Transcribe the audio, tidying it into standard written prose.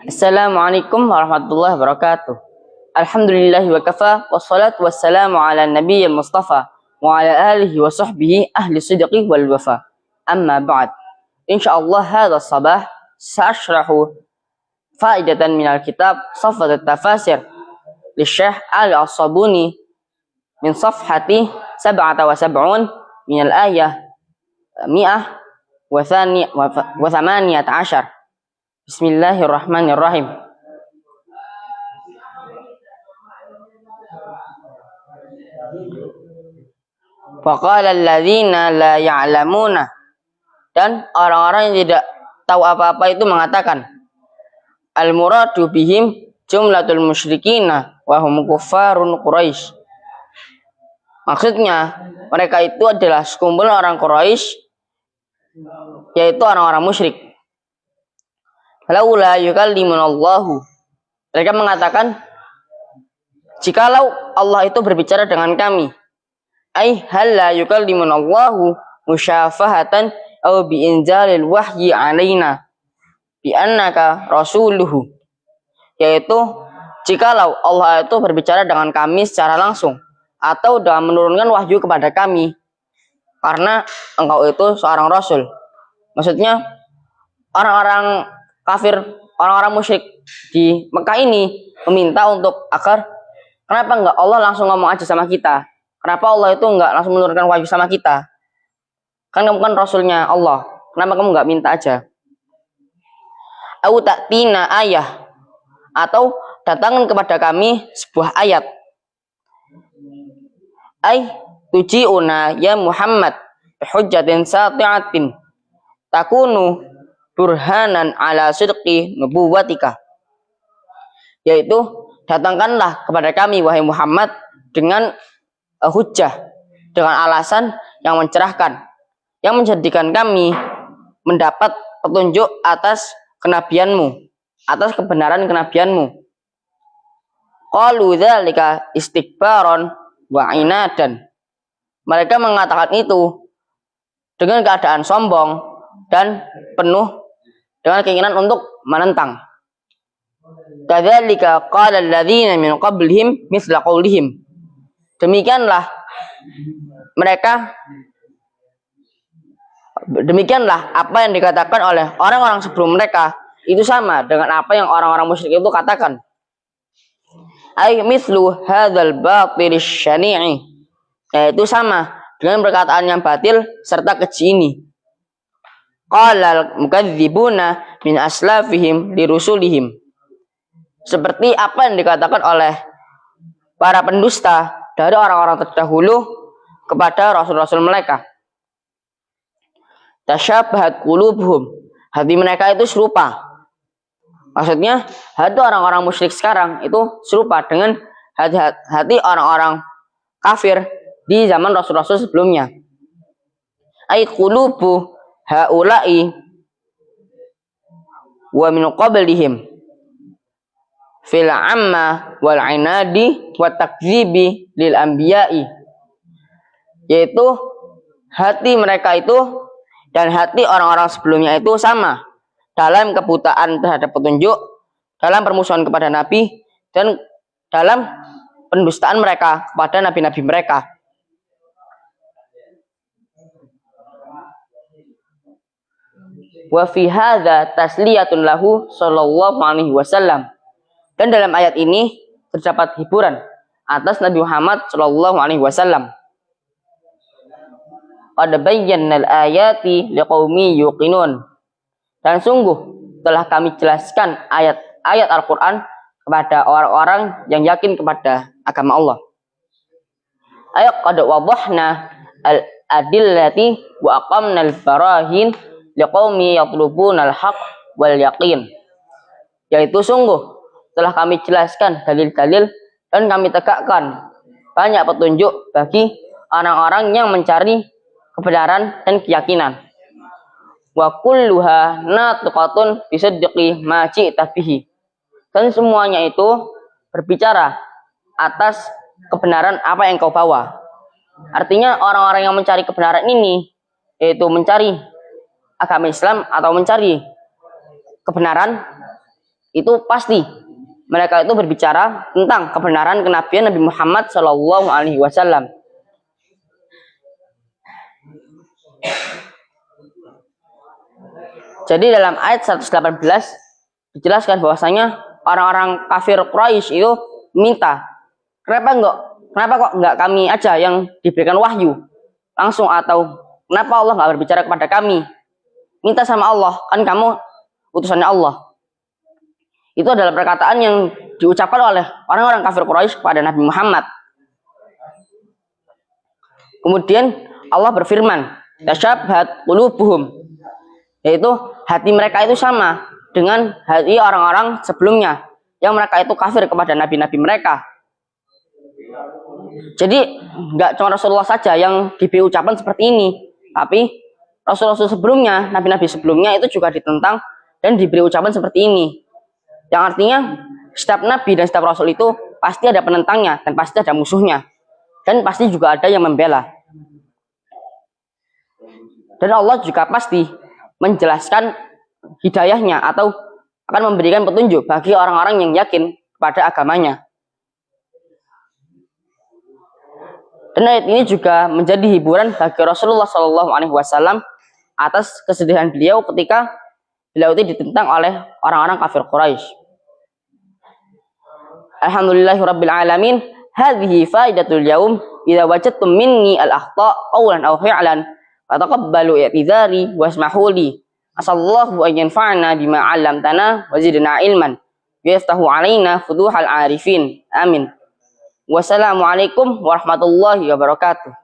Assalamualaikum warahmatullahi wabarakatuh. Alhamdulillahi wa kafa, wassalatu wassalamu ala nabiyyil mustafa wa ala alihi wa sahbihi ahli sidqi wal wafa. Amma ba'd. Insyaallah hadha sabah sa'ashrahu faidatan minal kitab Safwat at-Tafasir li Syekh Al-As-Sabuni min safhati 77 minal ayah mi'ah wa thamaniyat ashar. Bismillahirrahmanirrahim. Faqala alladzina la ya'lamuna, dan orang-orang yang tidak tahu apa-apa itu mengatakan, al-muradu bihim jumlatul musyrikina wa hum kuffarun Quraisy. Maksudnya mereka itu adalah sekumpulan orang Quraisy, yaitu orang-orang musyrik. Laula yukallimunallahu, mereka mengatakan, jikalau Allah itu berbicara dengan kami, ay hal la yukallimunallahu musyafahatan aw bi inzalil wahyi alaina bi annaka rasuluhu, yaitu jikalau Allah itu berbicara dengan kami secara langsung atau dengan menurunkan wahyu kepada kami karena engkau itu seorang rasul. Maksudnya orang-orang kafir, orang-orang musyrik di Mekah ini meminta untuk agar kenapa enggak Allah langsung ngomong aja sama kita? Kenapa Allah itu enggak langsung menurunkan wahyu sama kita? Kan kamu kan rasulnya Allah. Kenapa kamu enggak minta aja? Au ta'tina ayah, atau datangkan kepada kami sebuah ayat. Ay tuji'una ya Muhammad hujjatin sati'atin takunu burhanan ala sidqi nubuwatika, yaitu datangkanlah kepada kami wahai Muhammad dengan hujjah, dengan alasan yang mencerahkan, yang menjadikan kami mendapat petunjuk atas kenabianmu, atas kebenaran kenabianmu. Qalu dzalika istikbaron wa inadan, mereka mengatakan itu dengan keadaan sombong dan penuh dengan keinginan untuk menentang. Kadzalika qala alladzina min qablihim mithla qaulihim, demikianlah apa yang dikatakan oleh orang-orang sebelum mereka itu sama dengan apa yang orang-orang musyrik itu katakan. Ay mithlu hadzal batil syani'i, yaitu sama dengan perkataan yang batil serta keji ini. Qala al-mukadzibuna min aslafihim li rusulihim, seperti apa yang dikatakan oleh para pendusta dari orang-orang terdahulu kepada rasul-rasul mereka. Tasyabahat qulubuhum, hati mereka itu serupa. Maksudnya hati orang-orang musyrik sekarang itu serupa dengan hati orang-orang kafir di zaman rasul-rasul sebelumnya. Ay qulubu haula'i wa min qablihim fil amma wal inadi wa takdzibi lil anbiya'i, yaitu hati mereka itu dan hati orang-orang sebelumnya itu sama dalam kebutaan terhadap petunjuk, dalam permusuhan kepada nabi, dan dalam pendustaan mereka kepada nabi-nabi mereka. Wa fi hadza tasliyatun lahu sallallahu alaihi wasallam, dan dalam ayat ini terdapat hiburan atas Nabi Muhammad sallallahu alaihi wasallam. Qad bayyana al-ayati liqaumi yuqinun, dan sungguh telah kami jelaskan ayat-ayat Al-Qur'an kepada orang-orang yang yakin kepada agama Allah. Ayat qad wadahna al-adillati wa aqamna al-barahin liqaumi yatlubuna al-haq wal yaqin, yaitu sungguh telah kami jelaskan dalil-dalil dan kami tegakkan banyak petunjuk bagi orang-orang yang mencari kebenaran dan keyakinan. Wa kulluha natiqatun bisidqi ma ji'ta bihi, dan semuanya itu berbicara atas kebenaran apa yang kau bawa. Artinya orang-orang yang mencari kebenaran ini, yaitu mencari agama Islam atau mencari kebenaran, itu pasti mereka itu berbicara tentang kebenaran kenabian Nabi Muhammad Shallallahu Alaihi Wasallam. Jadi dalam ayat 118 dijelaskan bahwasanya orang-orang kafir Quraisy itu minta, kenapa kok nggak kami aja yang diberikan wahyu langsung, atau kenapa Allah nggak berbicara kepada kami? Minta sama Allah, kan kamu utusannya Allah. Itu adalah perkataan yang diucapkan oleh orang-orang kafir Quraisy kepada Nabi Muhammad. Kemudian Allah berfirman, tashabbahat qulubuhum, yaitu hati mereka itu sama dengan hati orang-orang sebelumnya yang mereka itu kafir kepada nabi-nabi mereka. Jadi nggak cuma Rasulullah saja yang diberi ucapan seperti ini, tapi Rasul-Rasul sebelumnya, nabi-nabi sebelumnya itu juga ditentang dan diberi ucapan seperti ini. Yang artinya setiap nabi dan setiap rasul itu pasti ada penentangnya dan pasti ada musuhnya, dan pasti juga ada yang membela. Dan Allah juga pasti menjelaskan hidayahnya atau akan memberikan petunjuk bagi orang-orang yang yakin pada agamanya. Dan ayat ini juga menjadi hiburan bagi Rasulullah SAW atas kesedihan beliau ketika beliau itu ditentang oleh orang-orang kafir Quraisy. Alhamdulillahirabbil alamin. Hadhihi faidatul yaum idza wajadtum minni al-akhta qawlan aw fi'lan fataqabbalu i'tizari wasmahu li. Asallahu an yanfa'ana bima 'allamtana wa zidna ilman wa yaftahu 'alaina futuhal 'arifin. Amin. Wassalamualaikum warahmatullahi wabarakatuh.